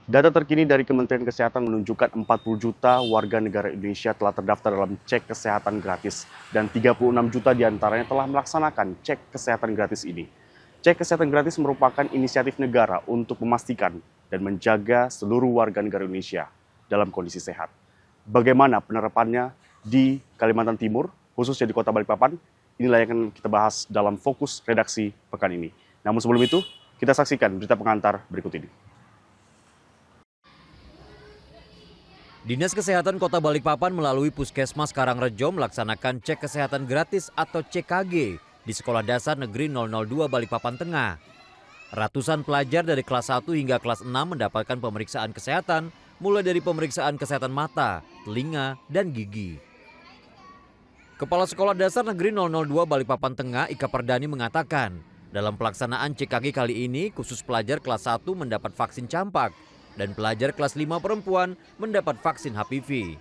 Data terkini dari Kementerian Kesehatan menunjukkan 40 juta warga negara Indonesia telah terdaftar dalam cek kesehatan gratis dan 36 juta diantaranya telah melaksanakan cek kesehatan gratis ini. Cek kesehatan gratis merupakan inisiatif negara untuk memastikan dan menjaga seluruh warga negara Indonesia dalam kondisi sehat. Bagaimana penerapannya di Kalimantan Timur, khususnya di Kota Balikpapan? Inilah yang akan kita bahas dalam fokus redaksi pekan ini. Namun sebelum itu, kita saksikan berita pengantar berikut ini. Dinas Kesehatan Kota Balikpapan melalui Puskesmas Karangrejo melaksanakan cek kesehatan gratis atau CKG di Sekolah Dasar Negeri 002 Balikpapan Tengah. Ratusan pelajar dari kelas 1 hingga kelas 6 mendapatkan pemeriksaan kesehatan, mulai dari pemeriksaan kesehatan mata, telinga, dan gigi. Kepala Sekolah Dasar Negeri 002 Balikpapan Tengah, Ika Perdani mengatakan, dalam pelaksanaan CKG kali ini, khusus pelajar kelas 1 mendapat vaksin campak, dan pelajar kelas 5 perempuan mendapat vaksin HPV.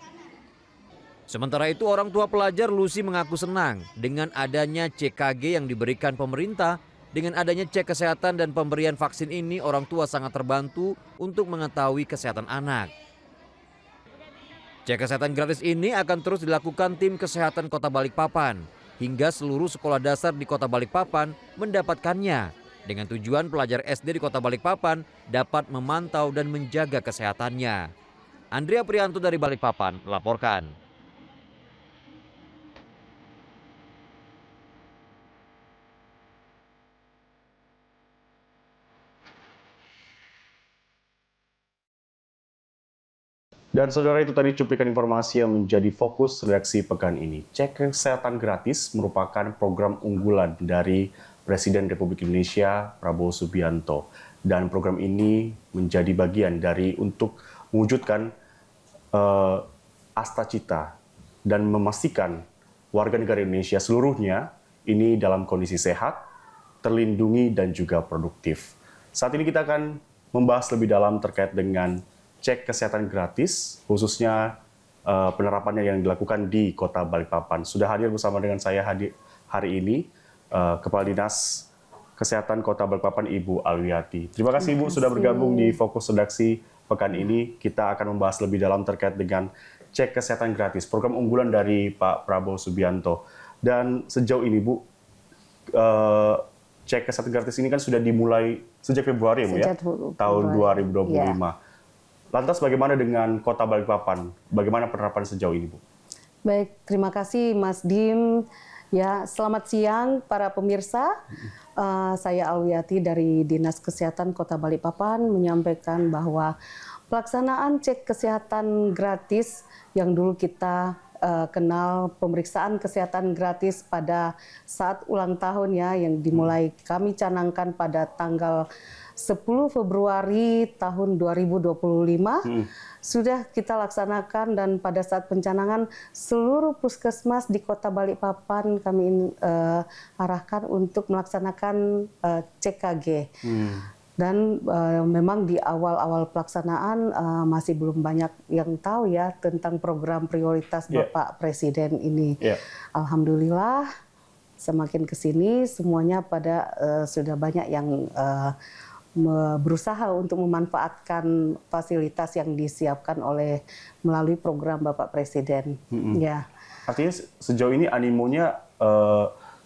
Sementara itu, orang tua pelajar Lucy mengaku senang dengan adanya CKG yang diberikan pemerintah. Dengan adanya cek kesehatan dan pemberian vaksin ini, orang tua sangat terbantu untuk mengetahui kesehatan anak. Cek kesehatan gratis ini akan terus dilakukan tim kesehatan Kota Balikpapan hingga seluruh sekolah dasar di Kota Balikpapan mendapatkannya, dengan tujuan pelajar SD di Kota Balikpapan dapat memantau dan menjaga kesehatannya. Andrea Prianto dari Balikpapan melaporkan. Dan saudara, itu tadi cuplikan informasi yang menjadi fokus redaksi pekan ini. Cek kesehatan gratis merupakan program unggulan dari Presiden Republik Indonesia Prabowo Subianto. Dan program ini menjadi bagian dari untuk mewujudkan asta-cita dan memastikan warga negara Indonesia seluruhnya ini dalam kondisi sehat, terlindungi, dan juga produktif. Saat ini kita akan membahas lebih dalam terkait dengan cek kesehatan gratis, khususnya penerapannya yang dilakukan di Kota Balikpapan. Sudah hadir bersama dengan saya hari ini Kepala Dinas Kesehatan Kota Balikpapan, Ibu Alwiati. Terima kasih Ibu sudah bergabung di Fokus Redaksi pekan ini. Kita akan membahas lebih dalam terkait dengan cek kesehatan gratis, program unggulan dari Pak Prabowo Subianto. Dan sejauh ini Bu, cek kesehatan gratis ini kan sudah dimulai sejak Februari ya, tahun 2025. Ya. Lantas bagaimana dengan Kota Balikpapan? Bagaimana penerapan sejauh ini, Bu? Baik, terima kasih Mas Dim. Ya, selamat siang para pemirsa. Saya Alwiati dari Dinas Kesehatan Kota Balikpapan menyampaikan bahwa pelaksanaan cek kesehatan gratis yang dulu kita kenal pemeriksaan kesehatan gratis pada saat ulang tahun ya, yang dimulai kami canangkan pada tanggal 10 Februari tahun 2025 sudah kita laksanakan, dan pada saat pencanangan seluruh puskesmas di Kota Balikpapan kami arahkan untuk melaksanakan CKG. Dan memang di awal-awal pelaksanaan masih belum banyak yang tahu ya tentang program prioritas Bapak Presiden ini. Alhamdulillah semakin ke sini semuanya pada sudah banyak yang berusaha untuk memanfaatkan fasilitas yang disiapkan melalui program Bapak Presiden. Ya. Artinya sejauh ini animonya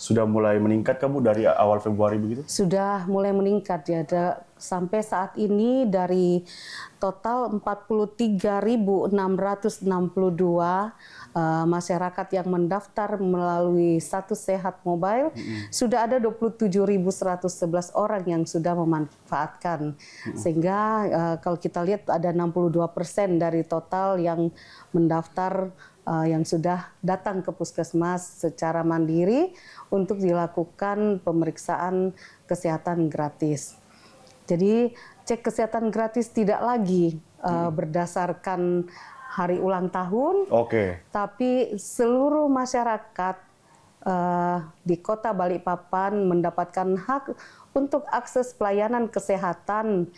sudah mulai meningkat Bu dari awal Februari begitu? Sudah mulai meningkat ya. Sampai saat ini dari total 43.662 masyarakat yang mendaftar melalui Satu Sehat Mobile, sudah ada 27.111 orang yang sudah memanfaatkan. Sehingga kalau kita lihat ada 62% dari total yang mendaftar yang sudah datang ke puskesmas secara mandiri untuk dilakukan pemeriksaan kesehatan gratis. Jadi cek kesehatan gratis tidak lagi berdasarkan hari ulang tahun, tapi seluruh masyarakat di Kota Balikpapan mendapatkan hak untuk akses pelayanan kesehatan.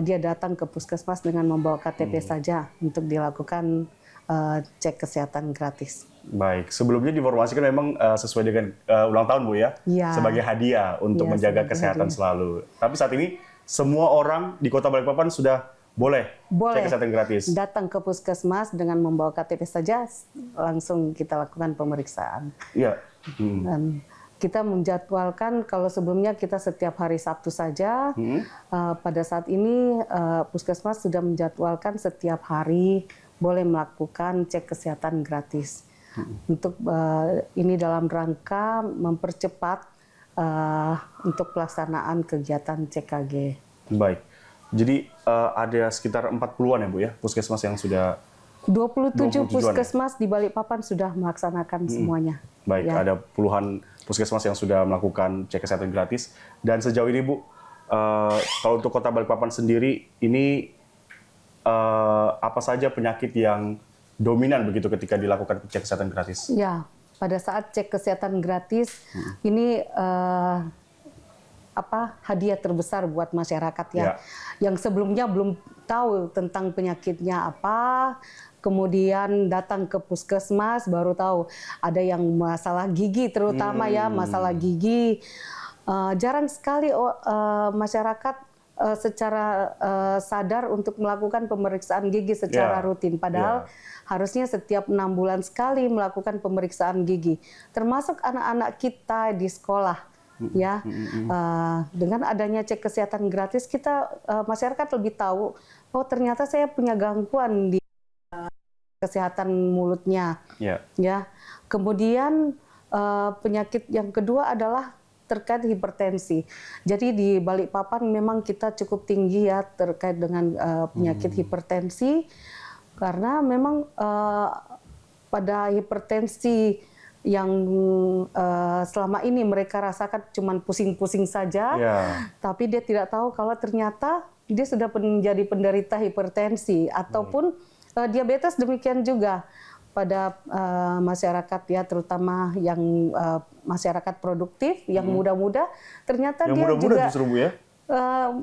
Dia datang ke puskesmas dengan membawa KTP saja untuk dilakukan cek kesehatan gratis. Baik, sebelumnya diinformasikan memang sesuai dengan ulang tahun Bu ya, sebagai hadiah untuk menjaga kesehatan selalu. Tapi saat ini semua orang di Kota Balikpapan sudah boleh Boleh. cek kesehatan gratis. Datang ke puskesmas dengan membawa KTP saja, langsung kita lakukan pemeriksaan. Iya. Dan kita menjadwalkan, kalau sebelumnya kita setiap hari Sabtu saja, pada saat ini puskesmas sudah menjadwalkan setiap hari boleh melakukan cek kesehatan gratis. Untuk ini dalam rangka mempercepat untuk pelaksanaan kegiatan CKG. Baik. Jadi ada sekitar 40-an ya Bu ya, puskesmas yang sudah 27 27-an puskesmas di Balikpapan sudah melaksanakan semuanya. baik, Ya. ada puluhan puskesmas yang sudah melakukan cek kesehatan gratis. Dan sejauh ini Bu, kalau untuk Kota Balikpapan sendiri, ini apa saja penyakit yang dominan begitu ketika dilakukan cek kesehatan gratis? Ya, pada saat cek kesehatan gratis ini hadiah terbesar buat masyarakat ya. Yang sebelumnya belum tahu tentang penyakitnya apa, kemudian datang ke puskesmas baru tahu ada yang masalah gigi terutama ya, masalah gigi. Jarang sekali masyarakat secara sadar untuk melakukan pemeriksaan gigi secara rutin. Padahal harusnya setiap 6 bulan sekali melakukan pemeriksaan gigi. Termasuk anak-anak kita di sekolah. Ya, dengan adanya cek kesehatan gratis, kita masyarakat lebih tahu, oh ternyata saya punya gangguan di kesehatan mulutnya. Ya, kemudian penyakit yang kedua adalah terkait hipertensi. Jadi di Balikpapan memang kita cukup tinggi ya terkait dengan penyakit hipertensi, karena memang pada hipertensi yang selama ini mereka rasakan cuman pusing-pusing saja, tapi dia tidak tahu kalau ternyata dia sudah menjadi penderita hipertensi ataupun diabetes. Demikian juga pada masyarakat ya, terutama yang masyarakat produktif, yang muda-muda, ternyata yang dia muda-muda juga justru Bu ya?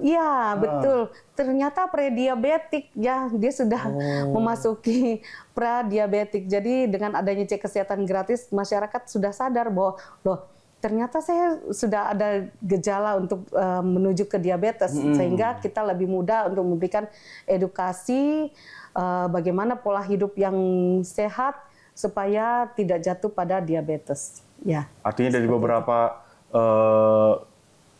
Iya, betul. Ternyata prediabetik ya, dia sudah memasuki pradiabetik. Jadi dengan adanya cek kesehatan gratis, masyarakat sudah sadar bahwa loh, ternyata saya sudah ada gejala untuk menuju ke diabetes, sehingga kita lebih mudah untuk memberikan edukasi bagaimana pola hidup yang sehat supaya tidak jatuh pada diabetes. Ya. Artinya dari beberapa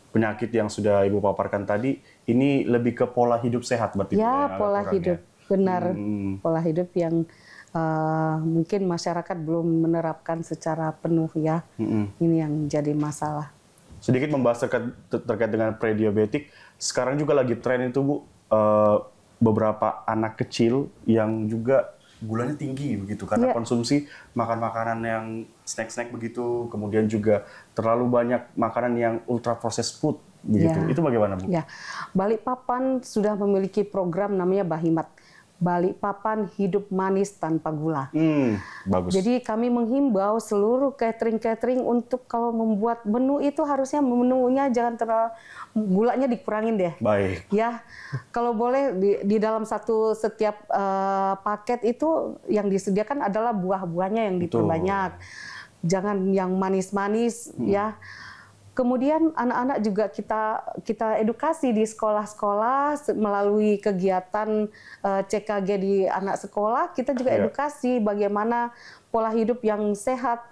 penyakit yang sudah Ibu paparkan tadi, ini lebih ke pola hidup sehat berarti? Ya, pola hidup, benar. Pola hidup yang mungkin masyarakat belum menerapkan secara penuh ya. Ini yang jadi masalah. Sedikit membahas terkait dengan prediabetik, sekarang juga lagi tren itu Bu, beberapa anak kecil yang juga gulanya tinggi begitu karena konsumsi makan makanan yang snack-snack begitu, kemudian juga terlalu banyak makanan yang ultra processed food begitu. Itu bagaimana Bu? Ya, Balikpapan sudah memiliki program namanya Bahimat. Balikpapan hidup manis tanpa gula. Bagus. Jadi kami menghimbau seluruh catering untuk kalau membuat menu itu harusnya menunya jangan terlalu gulanya dikurangin deh. Baik. Ya, kalau boleh di dalam setiap paket itu yang disediakan adalah buah-buahnya yang diperbanyak. Jangan yang manis-manis ya. Kemudian anak-anak juga kita edukasi di sekolah-sekolah melalui kegiatan CKG di anak sekolah. Kita juga edukasi bagaimana pola hidup yang sehat.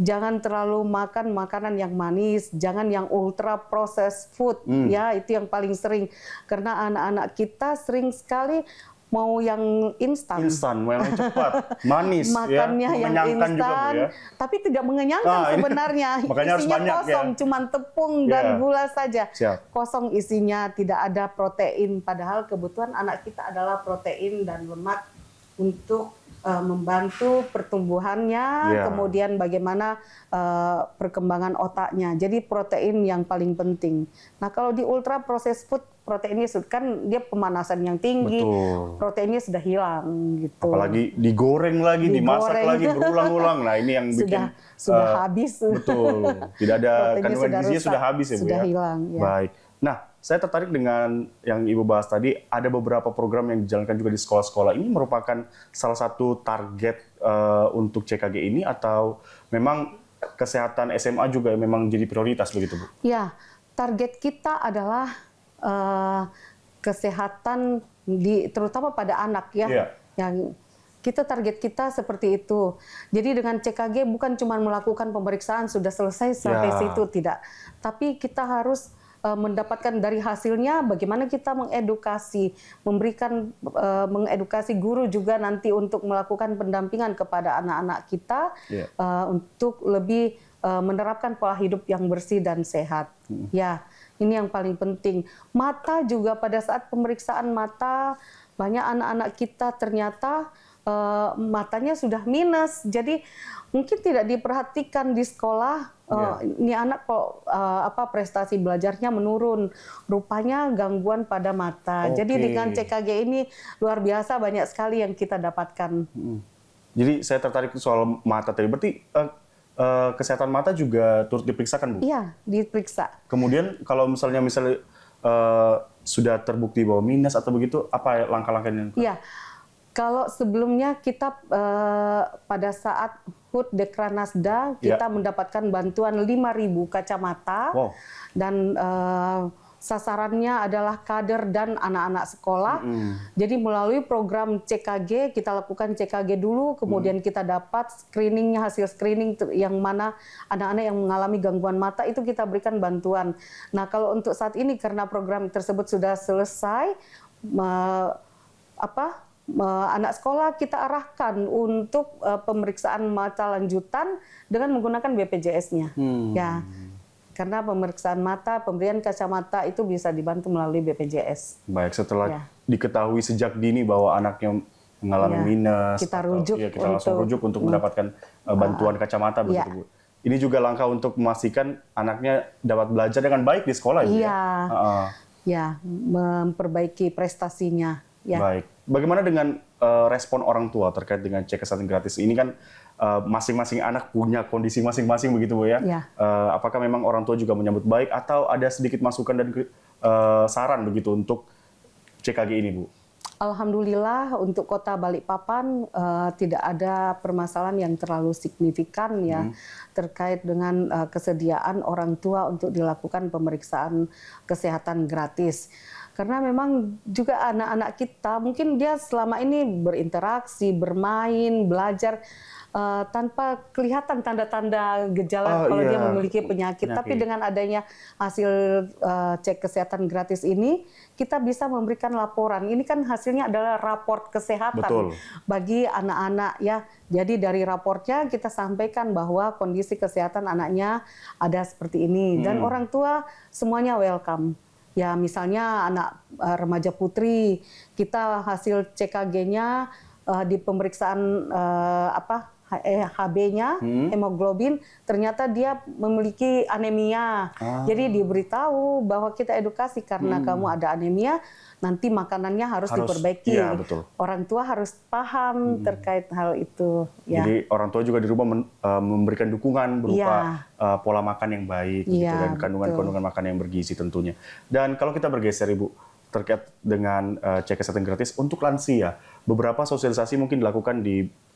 Jangan terlalu makan makanan yang manis, jangan yang ultra processed food, ya itu yang paling sering. Karena anak-anak kita sering sekali mau yang instan, mau yang cepat, manis, makannya ya, yang instan, juga, ya. tapi tidak mengenyangkan sebenarnya. Makanya harus isinya banyak, kosong, cuman tepung dan gula saja. Kosong isinya, tidak ada protein. Padahal kebutuhan anak kita adalah protein dan lemak untuk membantu pertumbuhannya, kemudian bagaimana perkembangan otaknya. Jadi protein yang paling penting. Nah kalau di ultra processed food, proteinnya kan dia pemanasan yang tinggi, proteinnya sudah hilang gitu. Apalagi digoreng lagi, dimasak lagi berulang-ulang. Nah ini yang bikin sudah habis. Betul. Tidak ada kandungan gizinya sudah habis ya Bu sudah ya. Hilang. Ya. Baik. Nah saya tertarik dengan yang Ibu bahas tadi. Ada beberapa program yang dijalankan juga di sekolah-sekolah. Ini merupakan salah satu target untuk CKG ini atau memang kesehatan SMA juga memang jadi prioritas begitu Bu? Ya, target kita adalah kesehatan terutama pada anak ya. Iya. Yang target kita seperti itu. Jadi dengan CKG bukan cuma melakukan pemeriksaan sudah selesai sampai situ, tidak. Tapi kita harus mendapatkan dari hasilnya bagaimana kita mengedukasi, mengedukasi guru juga nanti untuk melakukan pendampingan kepada anak-anak kita untuk lebih menerapkan pola hidup yang bersih dan sehat. Ya, ini yang paling penting. Mata juga pada saat pemeriksaan mata banyak anak-anak kita ternyata matanya sudah minus, jadi mungkin tidak diperhatikan di sekolah. Ini anak kok prestasi belajarnya menurun, rupanya gangguan pada mata. Jadi dengan CKG ini luar biasa banyak sekali yang kita dapatkan. Jadi saya tertarik soal mata tadi. Berarti kesehatan mata juga turut diperiksakan, Bu? Iya, diperiksa. Kemudian kalau misalnya sudah terbukti bahwa minus atau begitu, apa langkah-langkahnya? Iya. Kalau sebelumnya kita pada saat HUT Dekranasda kita mendapatkan bantuan 5.000 kacamata dan sasarannya adalah kader dan anak-anak sekolah. Jadi melalui program CKG kita lakukan CKG dulu, kemudian kita dapat screeningnya, hasil screening yang mana anak-anak yang mengalami gangguan mata itu kita berikan bantuan. Nah kalau untuk saat ini karena program tersebut sudah selesai, anak sekolah kita arahkan untuk pemeriksaan mata lanjutan dengan menggunakan BPJS-nya. Ya, karena pemeriksaan mata, pemberian kacamata itu bisa dibantu melalui BPJS. Baik, setelah diketahui sejak dini bahwa anaknya mengalami minus, kita rujuk, kita langsung rujuk untuk mendapatkan bantuan kacamata begitu, Bu. Ini juga langkah untuk memastikan anaknya dapat belajar dengan baik di sekolah, Ibu, ya, memperbaiki prestasinya. Ya. Baik. Bagaimana dengan respon orang tua terkait dengan cek kesehatan gratis ini kan masing-masing anak punya kondisi masing-masing begitu, Bu ya? Apakah memang orang tua juga menyambut baik atau ada sedikit masukan dan saran begitu untuk CKG ini, Bu? Alhamdulillah untuk Kota Balikpapan tidak ada permasalahan yang terlalu signifikan ya terkait dengan kesediaan orang tua untuk dilakukan pemeriksaan kesehatan gratis. Karena memang juga anak-anak kita mungkin dia selama ini berinteraksi, bermain, belajar tanpa kelihatan tanda-tanda gejala kalau dia memiliki penyakit. Tapi dengan adanya hasil cek kesehatan gratis ini, kita bisa memberikan laporan. Ini kan hasilnya adalah raport kesehatan bagi anak-anak ya. Jadi dari raportnya kita sampaikan bahwa kondisi kesehatan anaknya ada seperti ini dan orang tua semuanya welcome. Ya misalnya anak remaja putri, kita hasil CKG-nya di pemeriksaan HB-nya, hemoglobin, ternyata dia memiliki anemia. Jadi diberitahu bahwa kita edukasi karena kamu ada anemia, nanti makanannya harus diperbaiki. Iya, betul. Orang tua harus paham terkait hal itu. Ya. Jadi orang tua juga di rumah memberikan dukungan berupa pola makan yang baik gitu, dan kandungan-kandungan makan yang bergizi tentunya. Dan kalau kita bergeser, Ibu, terkait dengan cek kesehatan gratis untuk lansia, beberapa sosialisasi mungkin dilakukan di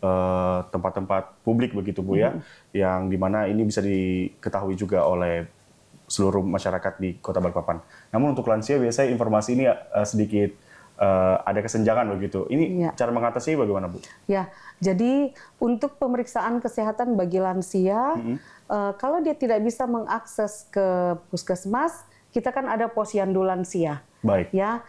tempat-tempat publik begitu, Bu ya, yang dimana ini bisa diketahui juga oleh seluruh masyarakat di Kota Balikpapan. Namun untuk lansia biasanya informasi ini sedikit ada kesenjangan begitu. Ini cara mengatasi bagaimana, Bu? Ya, jadi untuk pemeriksaan kesehatan bagi lansia, kalau dia tidak bisa mengakses ke puskesmas, kita kan ada posyandu lansia. Baik. Ya,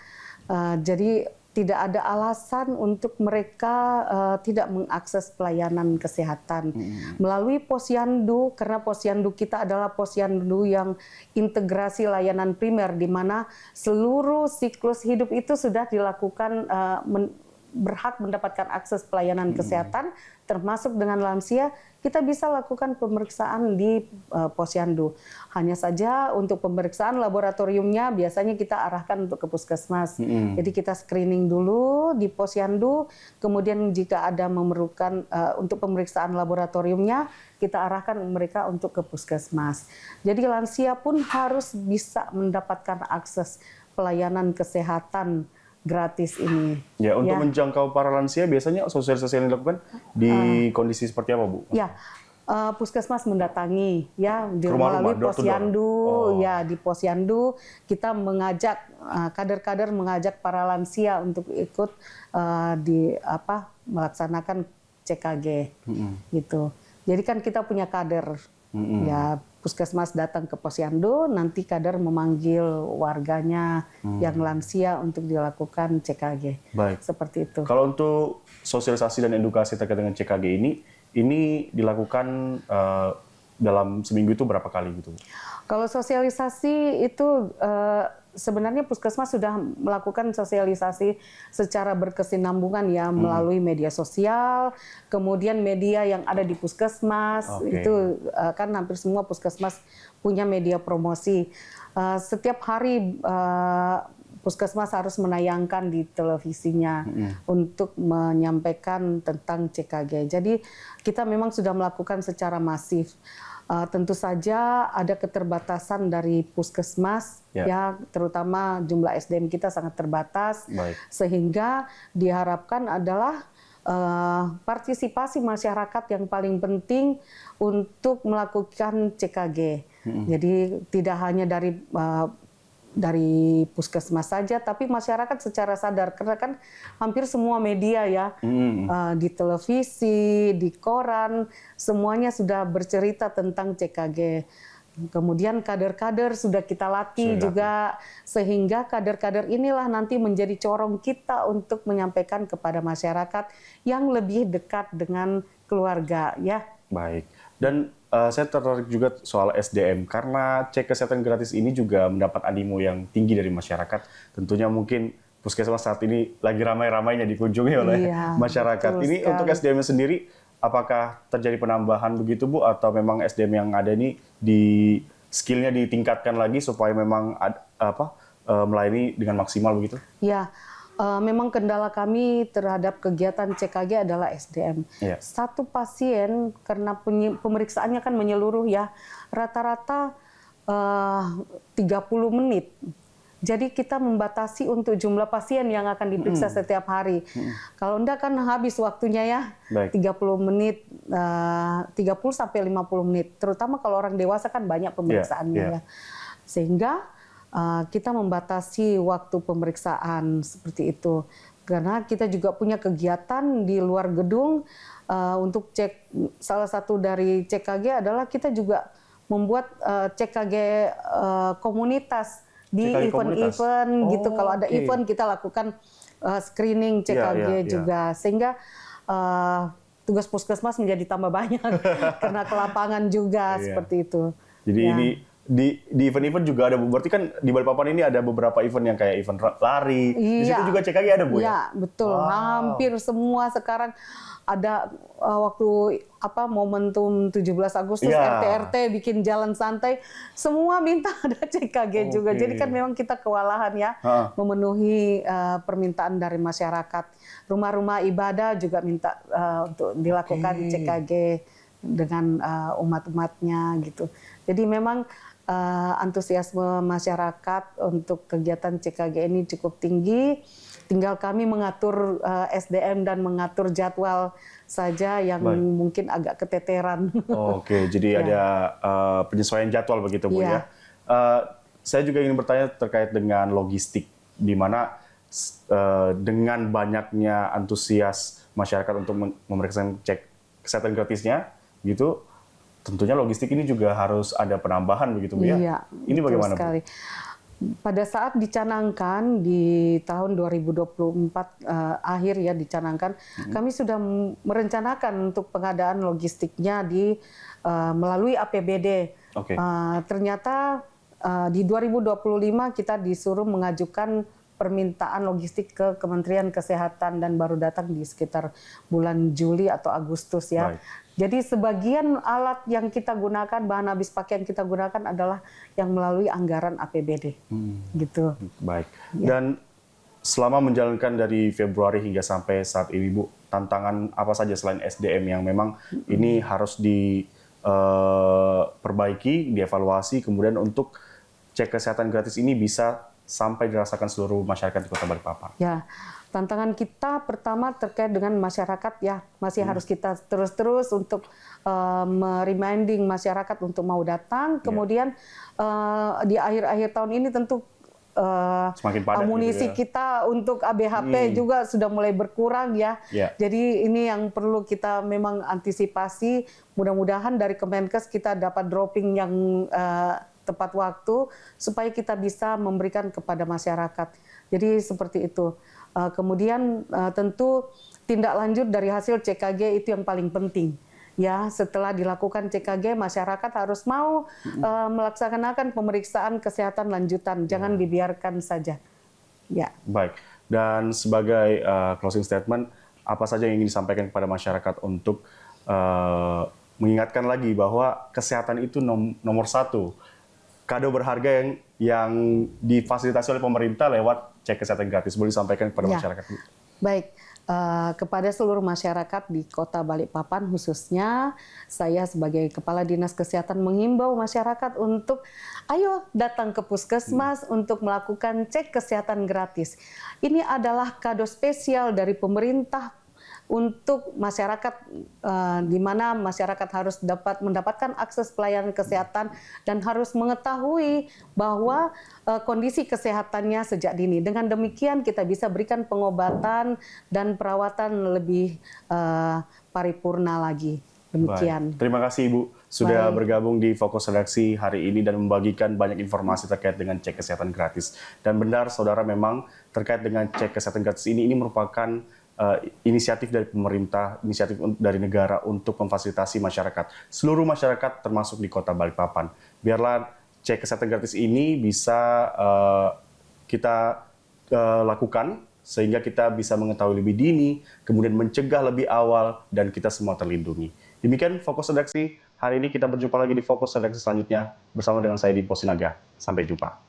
jadi tidak ada alasan untuk mereka tidak mengakses pelayanan kesehatan melalui posyandu, karena posyandu kita adalah posyandu yang integrasi layanan primer, di mana seluruh siklus hidup itu sudah dilakukan berhak mendapatkan akses pelayanan kesehatan, termasuk dengan lansia. Kita bisa lakukan pemeriksaan di posyandu. Hanya saja untuk pemeriksaan laboratoriumnya biasanya kita arahkan untuk ke puskesmas. Jadi kita screening dulu di posyandu, kemudian jika ada memerlukan untuk pemeriksaan laboratoriumnya, kita arahkan mereka untuk ke puskesmas. Jadi lansia pun harus bisa mendapatkan akses pelayanan kesehatan gratis ini. Ya, untuk menjangkau para lansia biasanya sosialisasi yang dilakukan di kondisi seperti apa, Bu? Ya, Puskesmas mendatangi ya Rumah-rumah, melalui door to door? posyandu Oh. ya di posyandu kita mengajak kader-kader mengajak para lansia untuk ikut melaksanakan CKG gitu. Jadi kan kita punya kader ya puskesmas datang ke posyandu nanti kader memanggil warganya yang lansia untuk dilakukan CKG. Baik. Seperti itu. Kalau untuk sosialisasi dan edukasi terkait dengan CKG ini dilakukan dalam seminggu itu berapa kali gitu? Kalau sosialisasi itu sebenarnya puskesmas sudah melakukan sosialisasi secara berkesinambungan ya melalui media sosial, kemudian media yang ada di puskesmas itu kan hampir semua puskesmas punya media promosi. Setiap hari puskesmas harus menayangkan di televisinya untuk menyampaikan tentang CKG. Jadi kita memang sudah melakukan secara masif. Tentu saja ada keterbatasan dari puskesmas, ya terutama jumlah SDM kita sangat terbatas, sehingga diharapkan adalah partisipasi masyarakat yang paling penting untuk melakukan CKG. Jadi tidak hanya dari puskesmas saja, tapi masyarakat secara sadar karena kan hampir semua media ya di televisi, di koran, semuanya sudah bercerita tentang CKG. Kemudian kader-kader sudah kita latih juga sehingga kader-kader inilah nanti menjadi corong kita untuk menyampaikan kepada masyarakat yang lebih dekat dengan keluarga ya. Baik. Dan saya tertarik juga soal SDM karena cek kesehatan gratis ini juga mendapat animo yang tinggi dari masyarakat. Tentunya mungkin puskesmas saat ini lagi ramai-ramainya dikunjungi oleh masyarakat. Ini untuk SDM sendiri apakah terjadi penambahan begitu Bu atau memang SDM yang ada ini skillnya ditingkatkan lagi supaya memang melayani dengan maksimal begitu? Ya. Memang kendala kami terhadap kegiatan CKG adalah SDM. Satu pasien karena pemeriksaannya kan menyeluruh ya, rata-rata 30 menit. Jadi kita membatasi untuk jumlah pasien yang akan diperiksa setiap hari. Kalau enggak kan habis waktunya ya, 30 menit, 30 sampai 50 menit. Terutama kalau orang dewasa kan banyak pemeriksaannya ya. Sehingga kita membatasi waktu pemeriksaan seperti itu karena kita juga punya kegiatan di luar gedung untuk cek. Salah satu dari CKG adalah kita juga membuat CKG komunitas di event-event gitu. Kalau ada event kita lakukan screening CKG juga sehingga tugas puskesmas menjadi tambah banyak karena ke lapangan juga seperti itu. Jadi ini di event-event juga ada, berarti kan di Balikpapan ini ada beberapa event yang kayak event lari, di situ juga CKG ada Bu ya? Iya, betul. Hampir semua sekarang ada waktu momentum 17 Agustus RT-RT bikin jalan santai, semua minta ada CKG juga. Jadi kan memang kita kewalahan ya memenuhi permintaan dari masyarakat. Rumah-rumah ibadah juga minta untuk dilakukan CKG dengan umat-umatnya gitu. Jadi memang antusiasme masyarakat untuk kegiatan CKG ini cukup tinggi. Tinggal kami mengatur SDM dan mengatur jadwal saja yang mungkin agak keteteran. Jadi ada penyesuaian jadwal begitu Bu ya. Saya juga ingin bertanya terkait dengan logistik, di mana dengan banyaknya antusias masyarakat untuk memeriksa cek kesehatan gratisnya, gitu. Tentunya logistik ini juga harus ada penambahan begitu Bu ya. Iya, ini bagaimana sekali. Bu? Pada saat dicanangkan di tahun 2024 akhir ya dicanangkan, kami sudah merencanakan untuk pengadaan logistiknya melalui APBD. Ternyata di 2025 kita disuruh mengajukan permintaan logistik ke Kementerian Kesehatan dan baru datang di sekitar bulan Juli atau Agustus ya. Jadi sebagian alat yang kita gunakan, bahan habis pakai yang kita gunakan adalah yang melalui anggaran APBD. Gitu. Baik. Dan selama menjalankan dari Februari hingga sampai saat ini Bu, tantangan apa saja selain SDM yang memang ini harus diperbaiki, dievaluasi, kemudian untuk cek kesehatan gratis ini bisa sampai dirasakan seluruh masyarakat di Kota Balikpapan? Ya, Tantangan kita pertama terkait dengan masyarakat ya, masih harus kita terus-terus untuk reminding masyarakat untuk mau datang. Kemudian di akhir-akhir tahun ini tentu semakin padat amunisi gitu ya. kita untuk ABHP juga sudah mulai berkurang ya. Jadi ini yang perlu kita memang antisipasi. Mudah-mudahan dari Kemenkes kita dapat dropping yang tepat waktu supaya kita bisa memberikan kepada masyarakat. Jadi seperti itu. Kemudian tentu tindak lanjut dari hasil CKG itu yang paling penting. Ya, setelah dilakukan CKG, masyarakat harus mau melaksanakan pemeriksaan kesehatan lanjutan, jangan dibiarkan saja. Ya. Baik. Dan sebagai closing statement, apa saja yang ingin disampaikan kepada masyarakat untuk mengingatkan lagi bahwa kesehatan itu nomor satu. Kado berharga yang difasilitasi oleh pemerintah lewat cek kesehatan gratis. Boleh disampaikan kepada masyarakat? Baik, kepada seluruh masyarakat di Kota Balikpapan khususnya, saya sebagai Kepala Dinas Kesehatan menghimbau masyarakat untuk ayo datang ke Puskesmas untuk melakukan cek kesehatan gratis. Ini adalah kado spesial dari pemerintah untuk masyarakat, di mana masyarakat harus mendapatkan akses pelayanan kesehatan dan harus mengetahui bahwa kondisi kesehatannya sejak dini. Dengan demikian kita bisa berikan pengobatan dan perawatan lebih paripurna lagi. Demikian. Baik. Terima kasih Ibu sudah bergabung di Fokus Redaksi hari ini dan membagikan banyak informasi terkait dengan cek kesehatan gratis. Dan benar saudara, memang terkait dengan cek kesehatan gratis ini merupakan inisiatif dari pemerintah, inisiatif dari negara untuk memfasilitasi masyarakat, seluruh masyarakat termasuk di Kota Balikpapan. Biarlah cek kesehatan gratis ini bisa kita lakukan sehingga kita bisa mengetahui lebih dini, kemudian mencegah lebih awal, dan kita semua terlindungi. Demikian Fokus Redaksi hari ini. Kita berjumpa lagi di Fokus Redaksi selanjutnya bersama dengan saya Dipo Sinaga. Sampai jumpa.